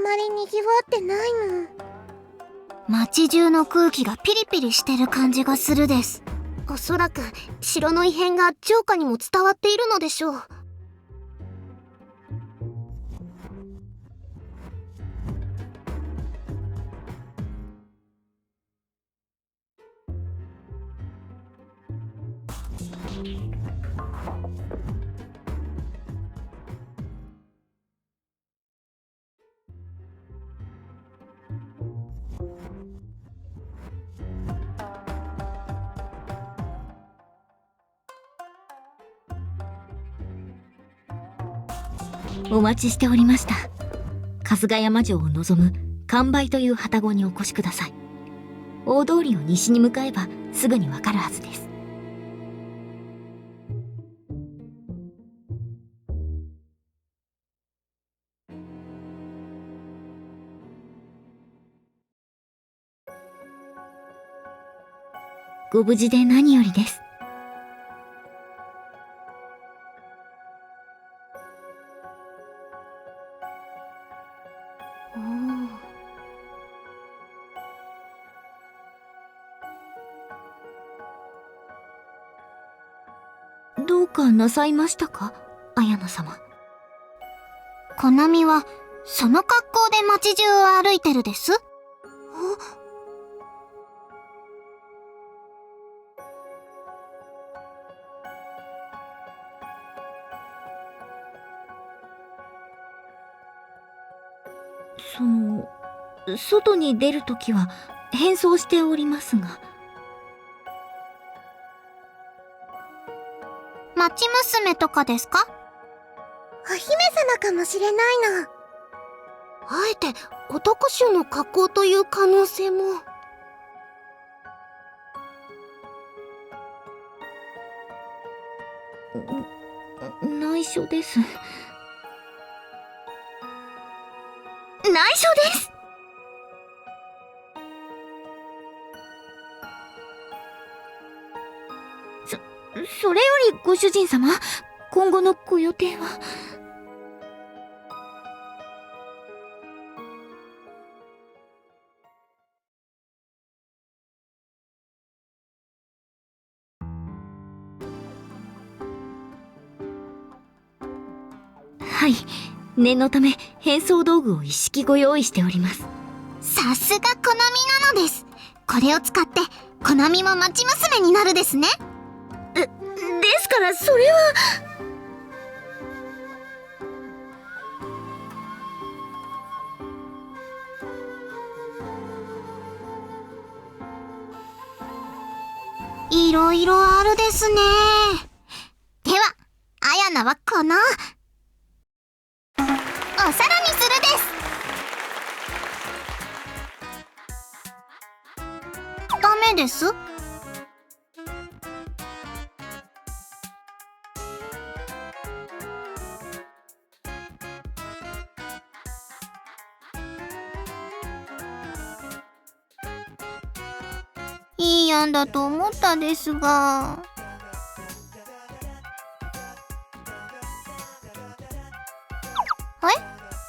まりにぎわってないの。街中の空気がピリピリしてる感じがするです。おそらく城の異変が城下にも伝わっているのでしょう。お待ちしておりました。春日山城を望む完売という旅籠にお越しください。大通りを西に向かえばすぐにわかるはずです。ご無事で何よりです。どうかなさいましたか、綾菜様。コナミはその格好で街中を歩いてるです。外に出るときは変装しておりますが。町娘とかですか？お姫様かもしれないの。あえて男衆の格好という可能性も。内緒です。内緒です。それよりご主人様、今後のご予定は？はい、念のため変装道具を一式ご用意しております。さすがコナミなのです。これを使ってコナミも町娘になるですね。ですからそれは。いろいろあるですね。では、綾菜はこのお皿にするです。ダメです。いい案だと思ったですが。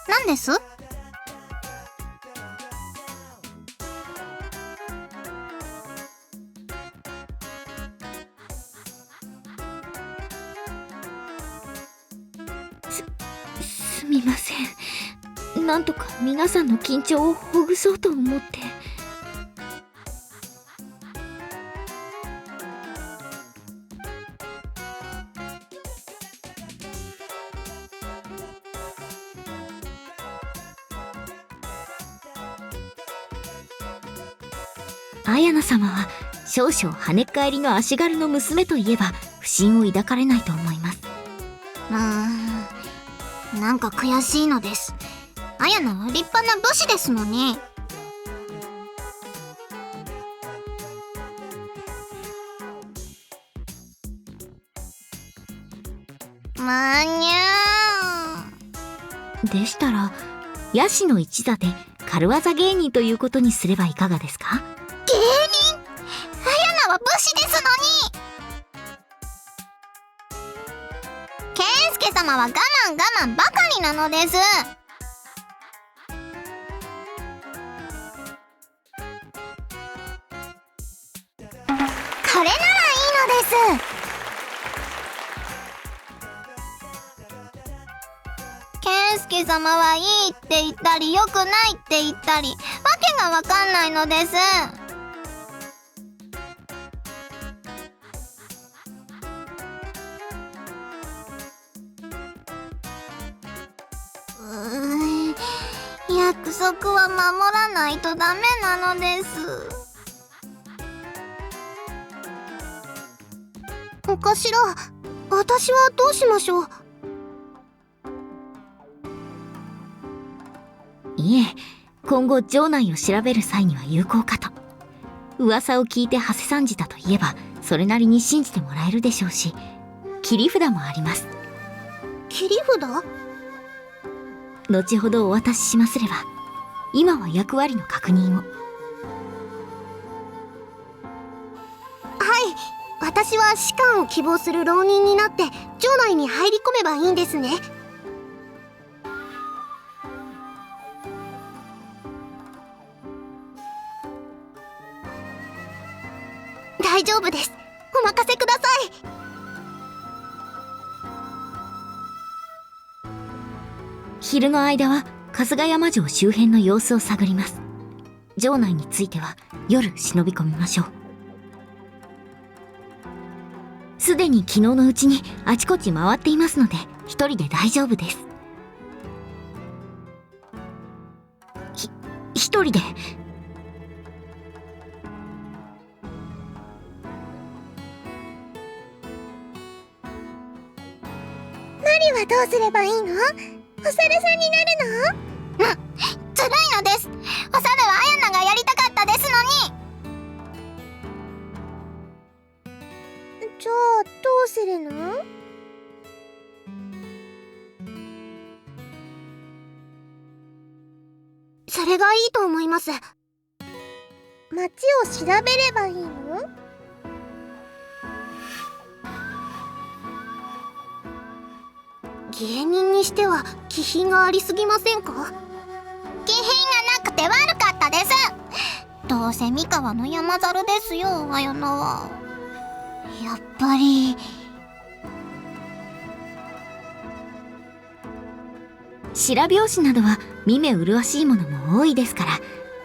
何です？すみません。なんとか皆さんの緊張をほぐそうと思って。綾菜様は少々跳ねっ返りの足軽の娘といえば不審を抱かれないと思います。なんか悔しいのです。綾菜は立派な武士ですのに。まにゃー。でしたらヤシの一座で軽業芸人ということにすればいかがですか？芸人？綾菜は武士ですのに。健介様は我慢ばかりなのです。ケンスケ様はいいって言ったり良くないって言ったり、わけがわかんないのです。約束は守らないとダメなのです。お頭、私はどうしましょう。いえ、今後城内を調べる際には有効かと。噂を聞いて馳せ参じたといえば、それなりに信じてもらえるでしょうし、切り札もあります。切り札？後ほどお渡ししますれば、今は役割の確認を。はい、私は士官を希望する浪人になって城内に入り込めばいいんですね。大丈夫です。お任せください。昼の間は春日山城周辺の様子を探ります。城内については夜忍び込みましょう。すでに昨日のうちにあちこち回っていますので、一人で大丈夫です。一人で？マリはどうすればいいの？お猿さんになるの？ずるいのです。お猿はアヤナがやりたかったですのに。じゃあどうするの？それがいいと思います。町を調べればいいの？芸人にしては気品がありすぎませんか？気品がなくて悪かったです。どうせ三河の山猿ですよ、アヤナは。やっぱり白拍子などは見目麗しいものも多いですから、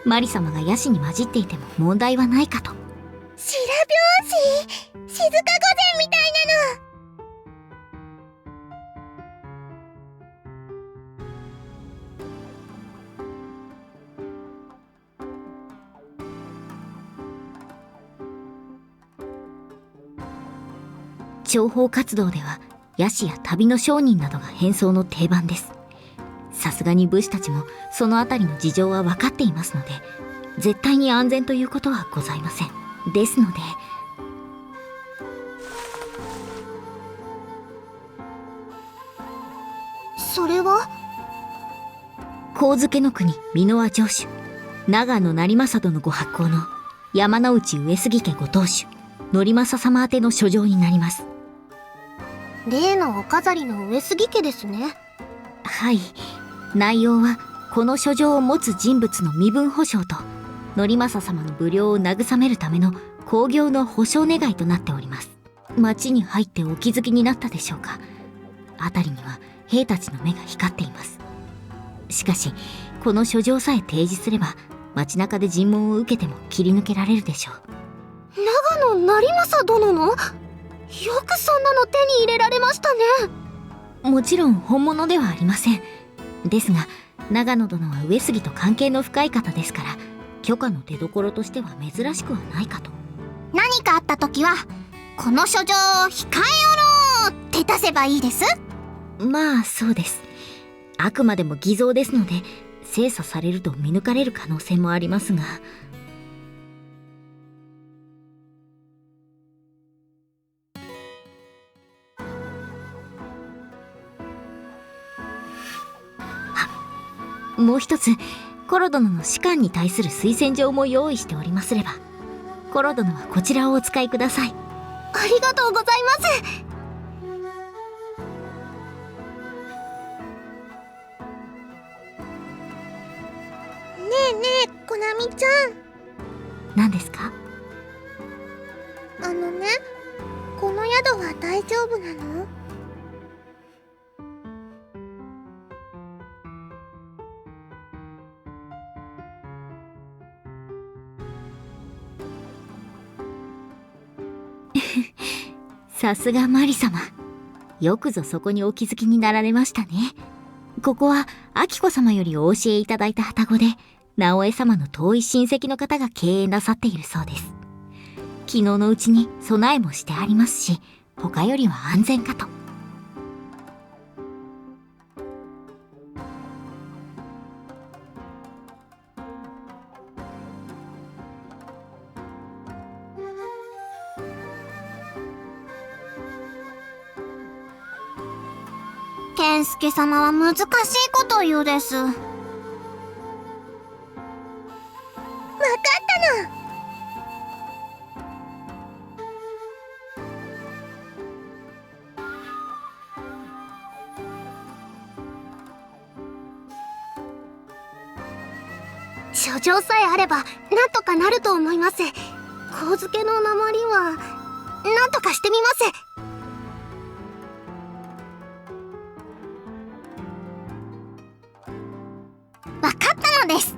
マリ様がヤシに混じっていても問題はないかと。白拍子、静御前みたいなの。諜報活動ではヤシや旅の商人などが変装の定番です。さすがに武士たちもそのあたりの事情は分かっていますので、絶対に安全ということはございません。ですので、それは上野の国箕輪城主長野成政殿ご発行の山内上杉家ご当主則政様宛ての書状になります。例のお飾りの上杉家ですね。はい。内容はこの書状を持つ人物の身分保証と則政様の無料を慰めるための興行の保証願いとなっております。町に入ってお気づきになったでしょうか。辺りには兵たちの目が光っています。しかしこの書状さえ提示すれば、街中で尋問を受けても切り抜けられるでしょう。長野成政殿の？よくそんなの手に入れられましたね。もちろん本物ではありません。ですが長野殿は上杉と関係の深い方ですから、許可の出所としては珍しくはないかと。何かあった時はこの書状を控えおろうって出せばいいです。まあそうです。あくまでも偽造ですので、精査されると見抜かれる可能性もありますが。もう一つ、コロ殿の士官に対する推薦状も用意しておりますれば、コロ殿はこちらをお使いください。ありがとうございます。ねえねえ、コナミちゃん。何ですか？ね、大丈夫なの？さすがマリ様。よくぞそこにお気づきになられましたね。ここは、アキコ様よりお教えいただいた旅籠で、直江様の遠い親戚の方が経営なさっているそうです。昨日のうちに備えもしてありますし、他よりは安全かと。健介様は難しいことを言うです。わかったの。書状さえあればなんとかなると思います。神漬けの鉛はなんとかしてみます。わかったのです。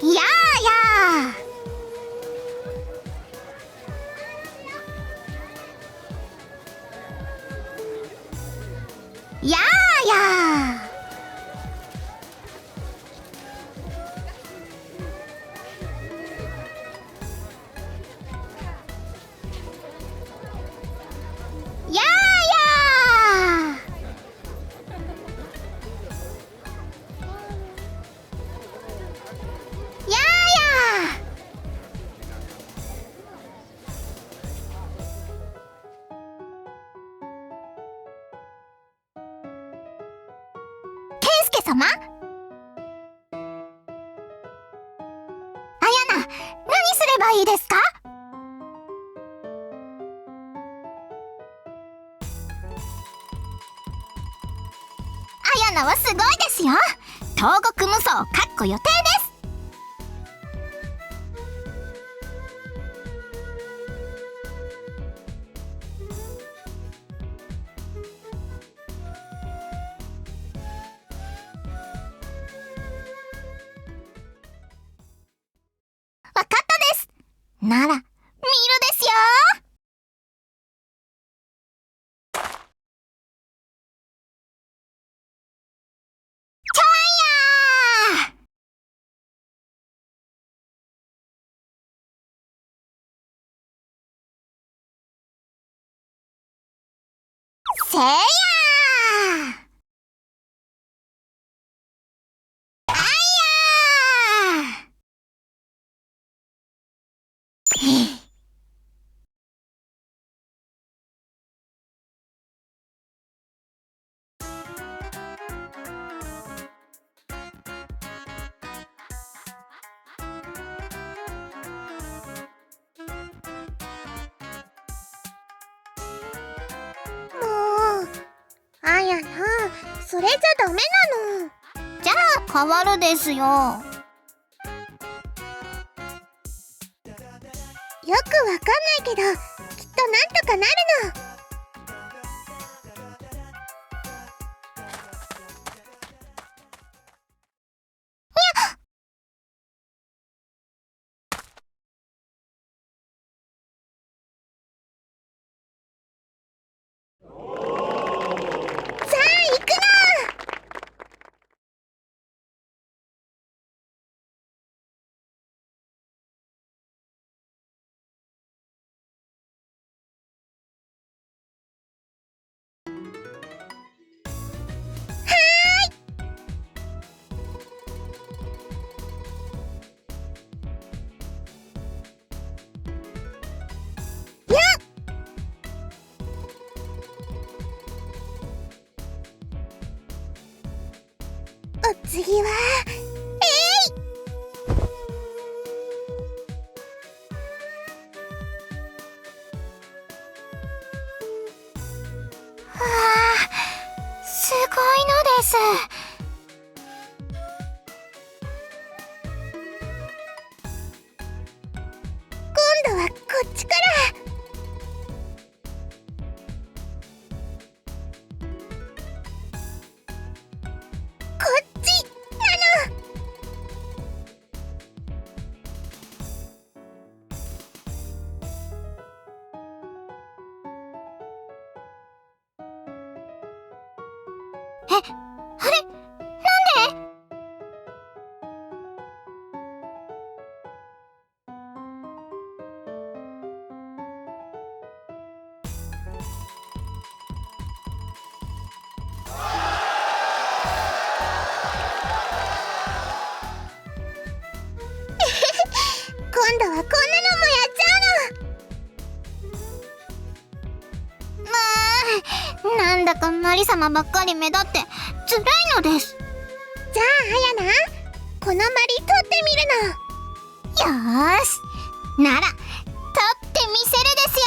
やーやー。やーやー。やーやー。やーやー。健介様、あやな、何すればいいですか？あやなはすごいですよ。東国無双予定です。わかったです。なら見るですよ。ちょいやー。せいやー。あいやー。もう、あやな、それじゃダメなの。じゃあ変わるですよ。よくわかんないけど、きっとなんとかなるの。お次はすごいのです。今度はこっちから。こっちなの。あれ、なんで？今度はこんなのもやっちゃうの。なんだかマリ様ばっかり目立って辛いのです。じゃあアヤナ、このマリ取ってみるの。よーし、なら取ってみせるですよ。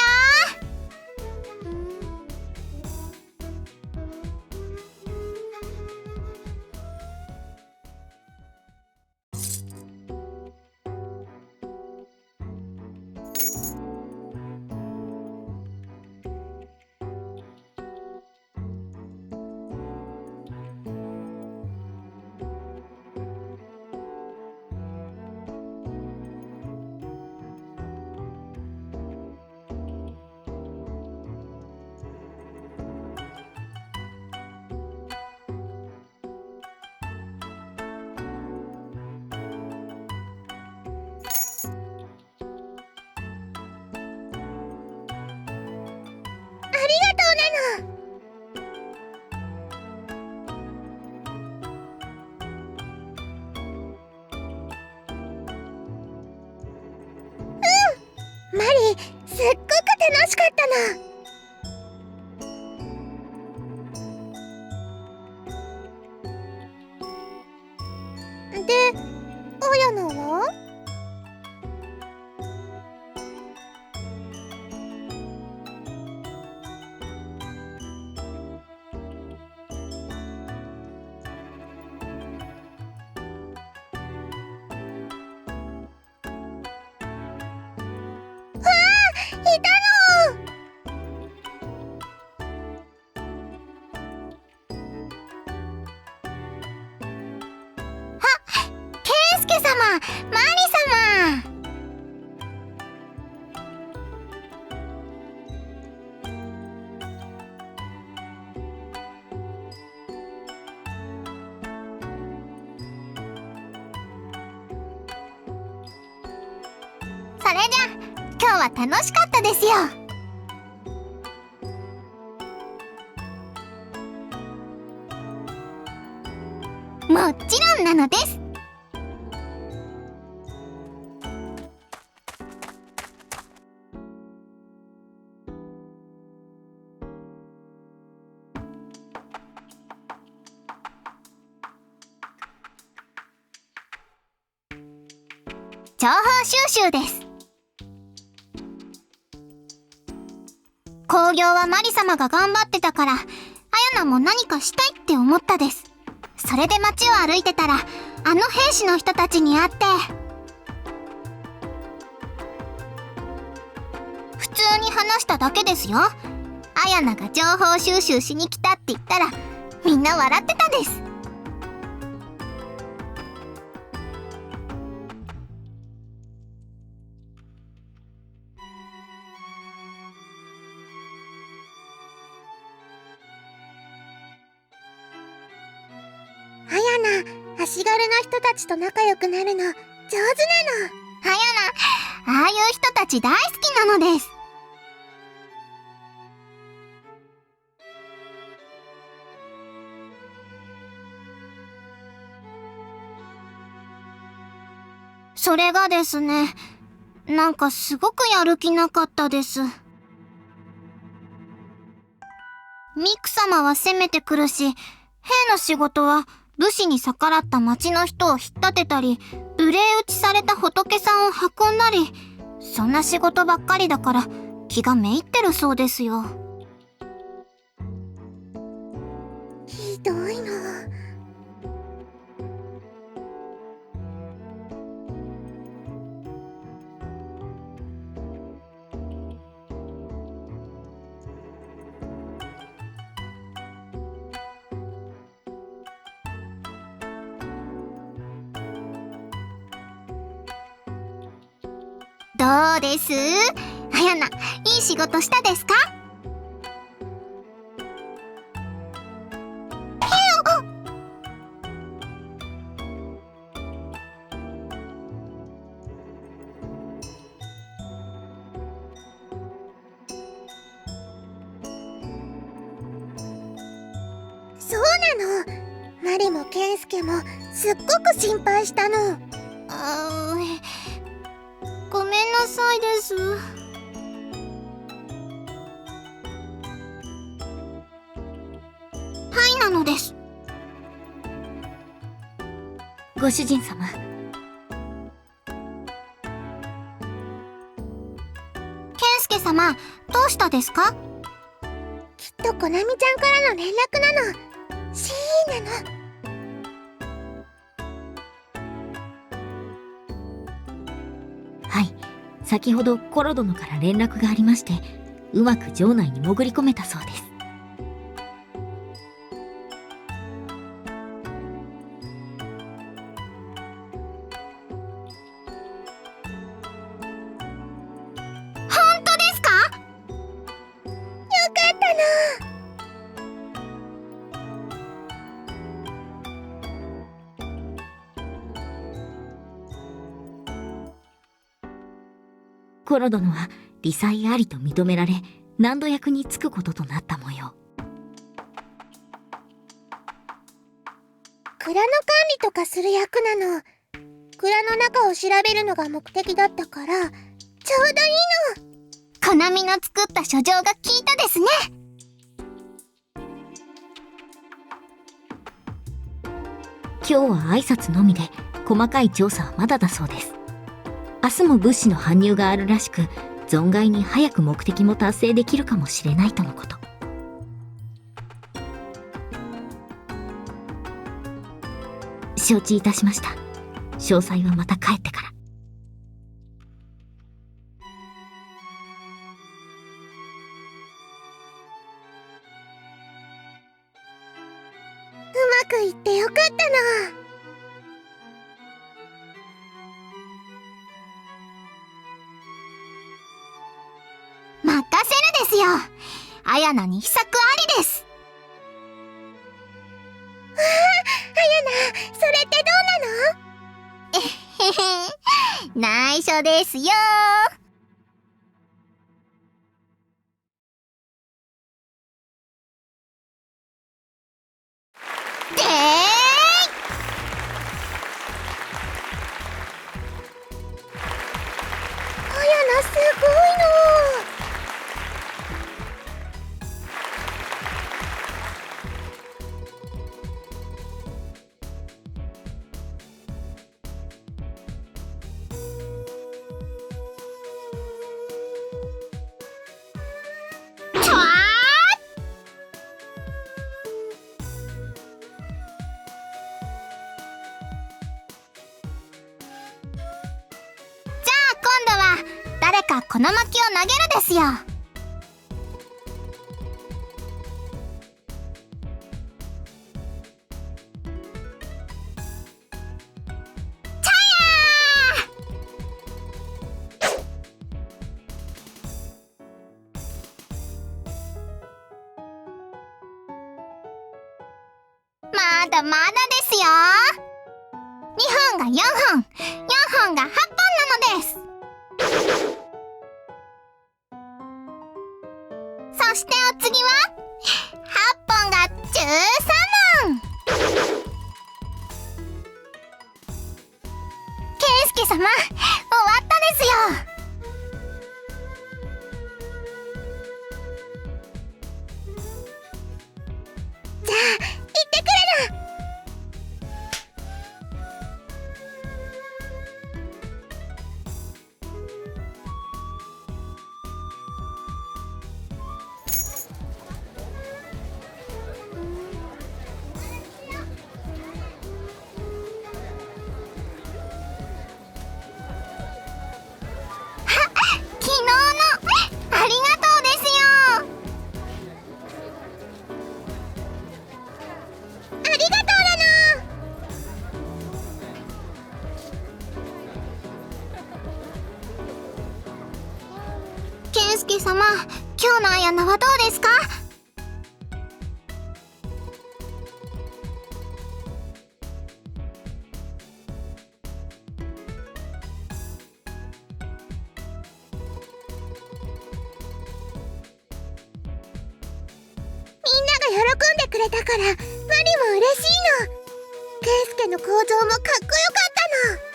ありがとうなの。マリ、すっごく楽しかったの。で、アヤナは？いたの。ケイスケ様、マリ様。それじゃ今日は楽しかったですよ。もちろんなのです。情報収集です。興行はマリ様が頑張ってたから、アヤナも何かしたいって思ったです。それで街を歩いてたら、あの兵士の人たちに会って、普通に話しただけですよ。アヤナが情報収集しに来たって言ったら、みんな笑ってたです。アヤナ、足軽の人たちと仲良くなるの上手なの。アヤナ、ああいう人たち大好きなのです。それがですね、なんかすごくやる気なかったです。ミク様は攻めてくるし、兵の仕事は武士に逆らった町の人を引っ立てたり、無礼打ちされた仏さんを運んだり、そんな仕事ばっかりだから気がめいってるそうですよ。ひどいな。どうです？あやな、いい仕事したですか？そうなの。マリもケンスケもすっごく心配したの。ごめんなさいです。はいなのです。ご主人様。ケンスケ様、どうしたですか？きっとコナミちゃんからの連絡なの。シーなの。はい、先ほどコロ殿から連絡がありまして、うまく城内に潜り込めたそうです。本当ですか？よかったの。コロ殿は理災ありと認められ、難度役に就くこととなった模様。蔵の管理とかする役なの。蔵の中を調べるのが目的だったから、ちょうどいいの。コナミの作った書状が効いたですね。今日は挨拶のみで、細かい調査はまだだそうです。明日も物資の搬入があるらしく、存外に早く目的も達成できるかもしれないとのこと。承知いたしました。詳細はまた帰ってから。うまくいってよかったの。任せるですよ。あやなに秘策ありです。あやな、それってどうなの？内緒ですよ。でーい。あやな、すごいの。今度は誰かこの薪を投げるですよ。まだまだですよ。2本が4本、4本が8本なのです。そしてお次は8本が13本。ケンスケ様、終わったですよ。じゃあ行ってくるの。様、今日の綾菜はどうですか？みんなが喜んでくれたからマリも嬉しいの。ケイスケの向上もかっこよかったの。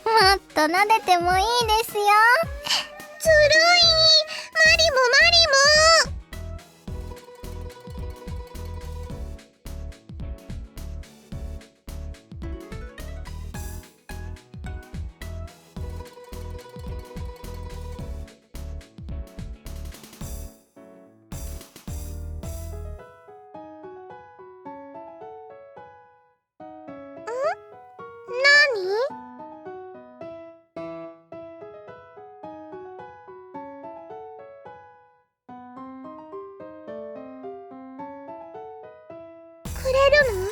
もっと撫でてもいいですよ。ずるい、マリもマリも。何？くれるの？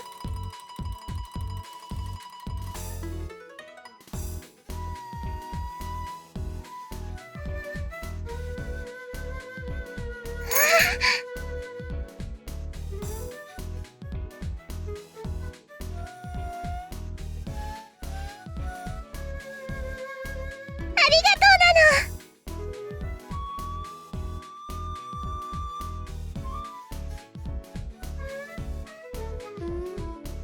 ありがとうなの。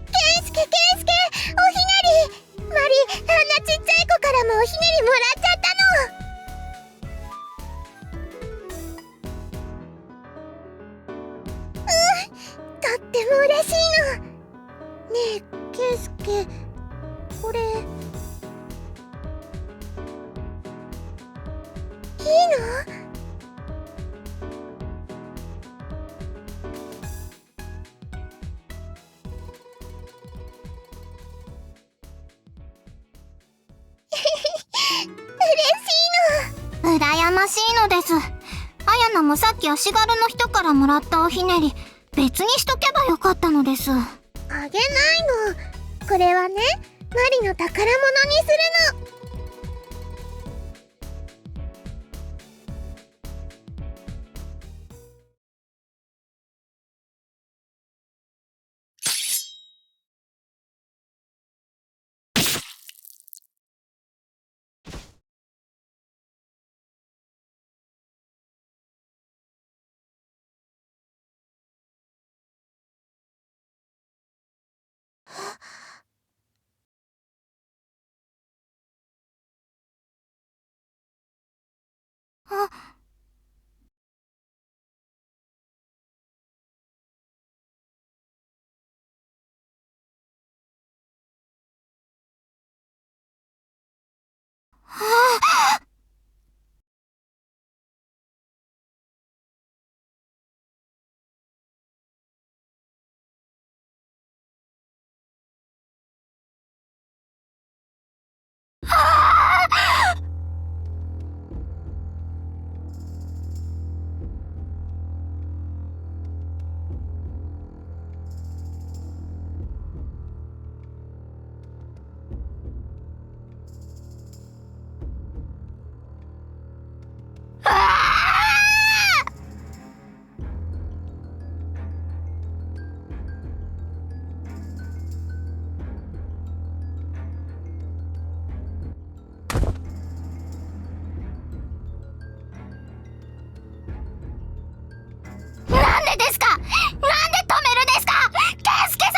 ケイスケ、おひねり。マリ、あんなちっちゃい子からもおひねりもらっちゃったの。とっても嬉しいの。ねえ、ケイスケ、これいいの？羨ましいのです。綾菜もさっき足軽の人からもらったおひねり、別にしとけばよかったのです。あげないの。これはね、マリの宝物にするの。あ、なんでですか？なんで止めるんですか？ケイスケ様！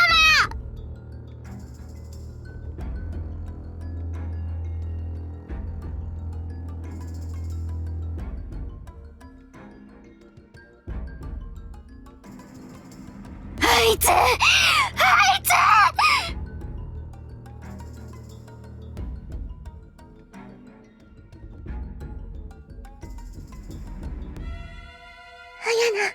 あいつ！あやな。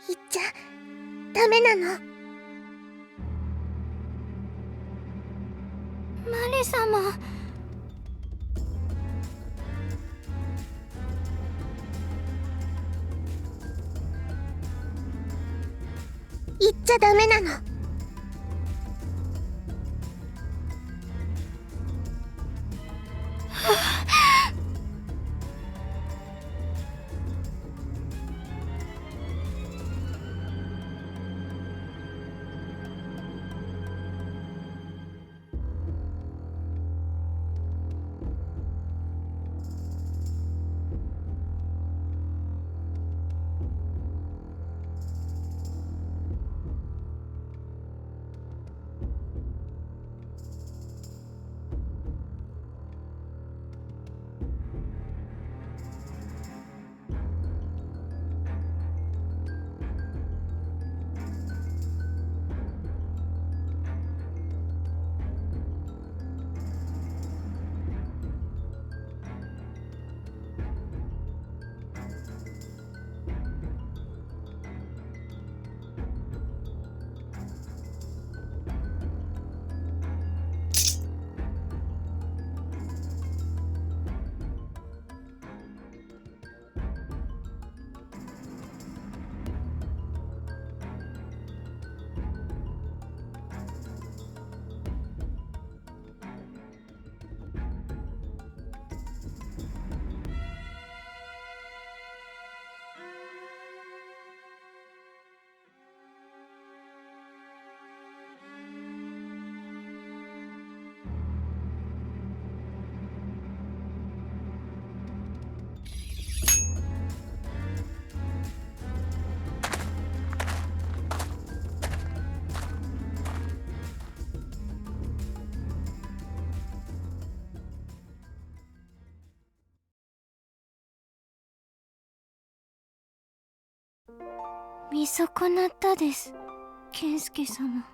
言っちゃダメなの。マリ様。言っちゃダメなの。見損なったです、健介様。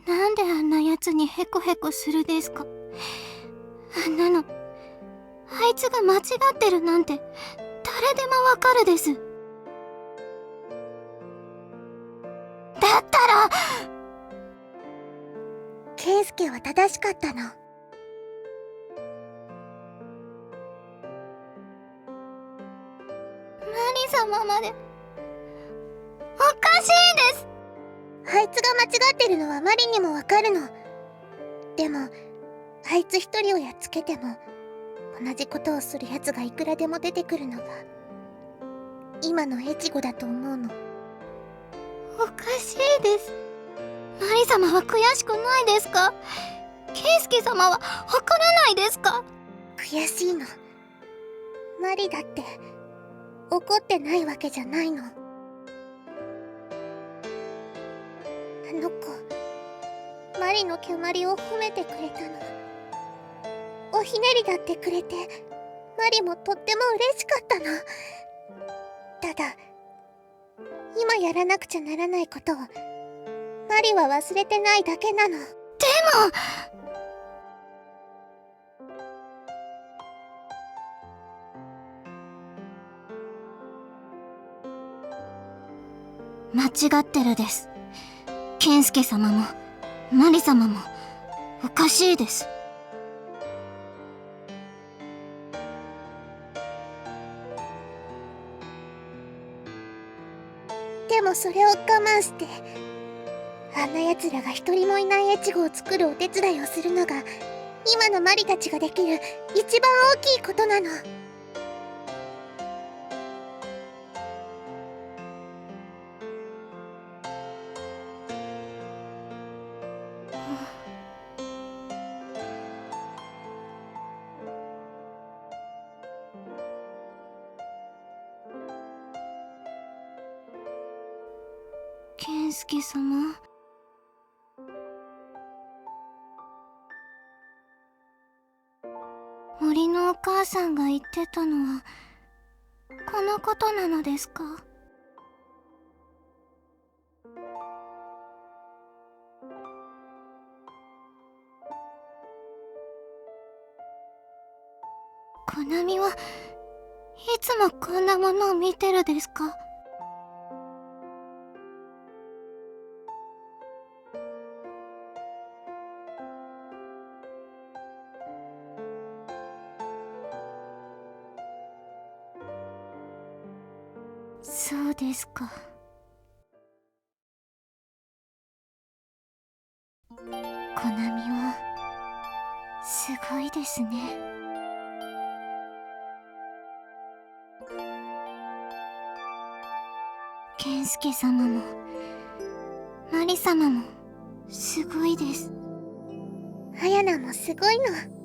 なんであんなやつにヘコヘコするですか。あんなの、あいつが間違ってるなんて誰でもわかるです。だったら圭介は正しかったの。マリ様までおかしいです。あいつが間違ってるのはマリにもわかるの。でもあいつ一人をやっつけても同じことをするやつがいくらでも出てくるのが今の越後だと思うの。おかしいです。マリ様は悔しくないですか。ケイスケ様はわからないですか。悔しいの。マリだって怒ってないわけじゃないの。あの子マリの蹴鞠を褒めてくれたの。おひねりだってくれてマリもとっても嬉しかったの。ただ今やらなくちゃならないことをマリは忘れてないだけなの。でも間違ってるです。ケンスケ様もマリ様もおかしいです。でもそれを我慢してあんな奴らが一人もいない越後を作るお手伝いをするのが今のマリたちができる一番大きいことなの。ケンスケ様、森のお母さんが言ってたのはこのことなのですか。コナミはいつもこんなものを見てるですか？そうですか。コナミはすごいですね。健介様もマリ様もすごいです。あやなもすごいの。